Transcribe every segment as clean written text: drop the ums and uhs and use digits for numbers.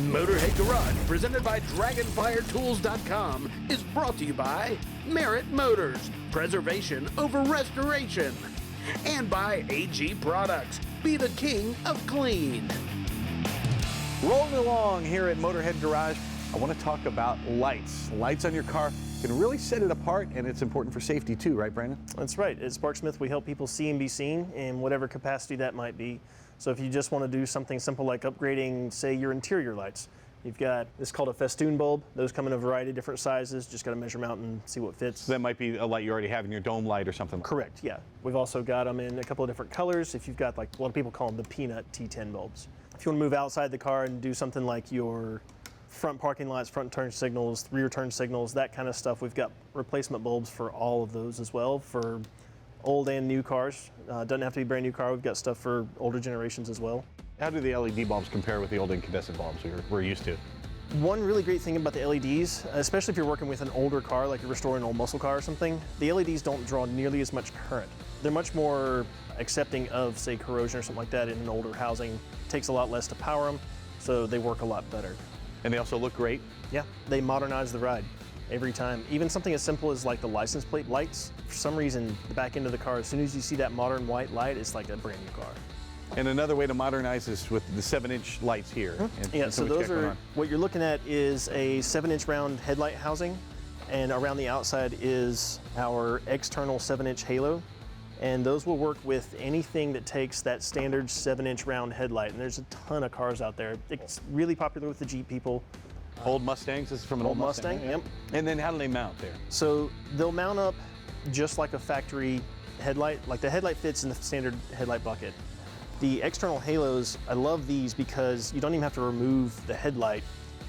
Motorhead Garage, presented by DragonFireTools.com, is brought to you by Merit Motors, preservation over restoration, and by AG Products, be the king of clean. Rolling along here at Motorhead Garage, I want to talk about lights. Lights on your car can really set it apart, and it's important for safety too, right, Brandon? That's right. At Sparksmith, we help people see and be seen in whatever capacity that might be. So if you just want to do something simple like upgrading, say, your interior lights, you've got this called a festoon bulb. Those come in a variety of different sizes. Just got to measure them out and see what fits. So that might be a light you already have in your dome light or something. Correct, yeah. We've also got them in a couple of different colors. If you've got, like, a lot of people call them the peanut T10 bulbs. If you want to move outside the car and do something like your front parking lights, front turn signals, rear turn signals, that kind of stuff, we've got replacement bulbs for all of those as well, for old and new cars. Doesn't have to be a brand new car. We've got stuff for older generations as well. How do the LED bulbs compare with the old incandescent bulbs we're used to? One really great thing about the LEDs, especially if you're working with an older car, like you're restoring an old muscle car or something, the LEDs don't draw nearly as much current. They're much more accepting of, say, corrosion or something like that in an older housing. It takes a lot less to power them, so they work a lot better. And they also look great? Yeah, they modernize the ride every time. Even something as simple as like the license plate lights. For some reason, the back end of the car, as soon as you see that modern white light, it's like a brand new car. And another way to modernize is with the 7-inch lights here. Yeah, so those are, what you're looking at is a 7-inch round headlight housing, and around the outside is our external 7-inch halo. And those will work with anything that takes that standard 7-inch round headlight. And there's a ton of cars out there. It's really popular with the Jeep people. Old Mustangs, this is from an old Mustang? Yep. And then how do they mount there? So they'll mount up just like a factory headlight. Like the headlight fits in the standard headlight bucket. The external halos, I love these because you don't even have to remove the headlight.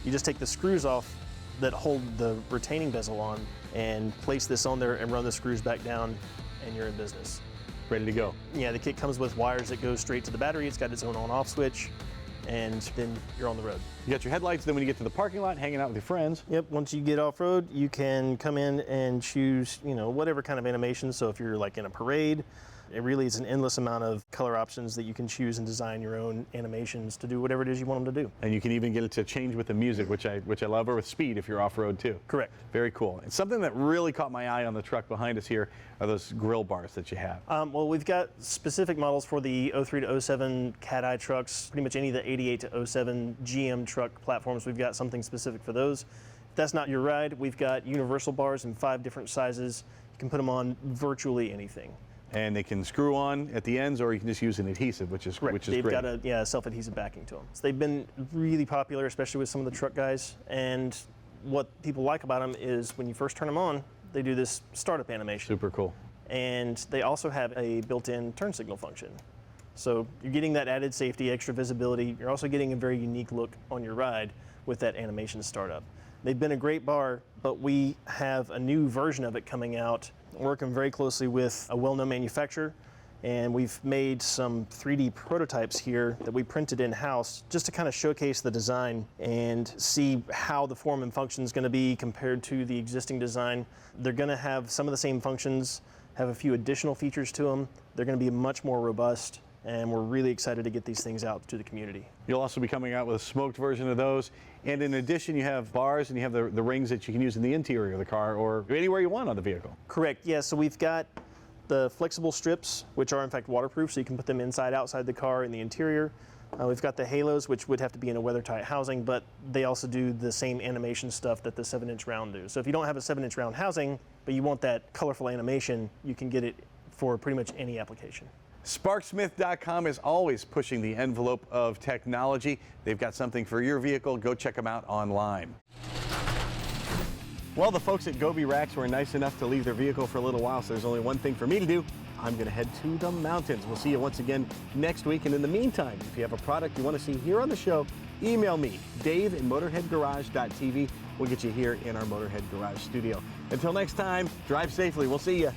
You just take the screws off that hold the retaining bezel on and place this on there and run the screws back down, and you're in business. Ready to go. Yeah, the kit comes with wires that go straight to the battery. It's got its own on-off switch, and then you're on the road. You got your headlights, then when you get to the parking lot, hanging out with your friends. Yep, once you get off-road, you can come in and choose, whatever kind of animation. So if you're like in a parade, it really is an endless amount of color options that you can choose and design your own animations to do whatever it is you want them to do. And you can even get it to change with the music, which I love, or with speed if you're off-road too. Correct. Very cool. And something that really caught my eye on the truck behind us here are those grill bars that you have. Well, we've got specific models for the 03 to 07 Cat-Eye trucks, pretty much any of the 88 to 07 GM truck platforms. We've got something specific for those. If that's not your ride, we've got universal bars in 5 different sizes. You can put them on virtually anything. And they can screw on at the ends, or you can just use an adhesive, which is Correct. They've great. Got a self-adhesive backing to them. So they've been really popular, especially with some of the truck guys. And what people like about them is when you first turn them on, they do this startup animation. Super cool. And they also have a built-in turn signal function. So you're getting that added safety, extra visibility. You're also getting a very unique look on your ride with that animation startup. They've been a great bar, but we have a new version of it coming out, working very closely with a well-known manufacturer. And we've made some 3D prototypes here that we printed in-house just to kind of showcase the design and see how the form and function is going to be compared to the existing design. They're going to have some of the same functions, have a few additional features to them. They're going to be much more robust, and we're really excited to get these things out to the community. You'll also be coming out with a smoked version of those. And in addition, you have bars and you have the rings that you can use in the interior of the car or anywhere you want on the vehicle. Correct, yeah, so we've got the flexible strips, which are in fact waterproof, so you can put them inside, outside the car, in the interior. We've got the halos, which would have to be in a weather-tight housing, but they also do the same animation stuff that the 7-inch round do. So if you don't have a 7-inch round housing, but you want that colorful animation, you can get it for pretty much any application. Sparksmith.com is always pushing the envelope of technology. They've got something for your vehicle. Go check them out online. Well, the folks at Gobi Racks were nice enough to leave their vehicle for a little while, so there's only one thing for me to do. I'm going to head to the mountains. We'll see you once again next week. And in the meantime, if you have a product you want to see here on the show, email me, dave@motorheadgarage.tv. We'll get you here in our Motorhead Garage studio. Until next time, drive safely. We'll see you.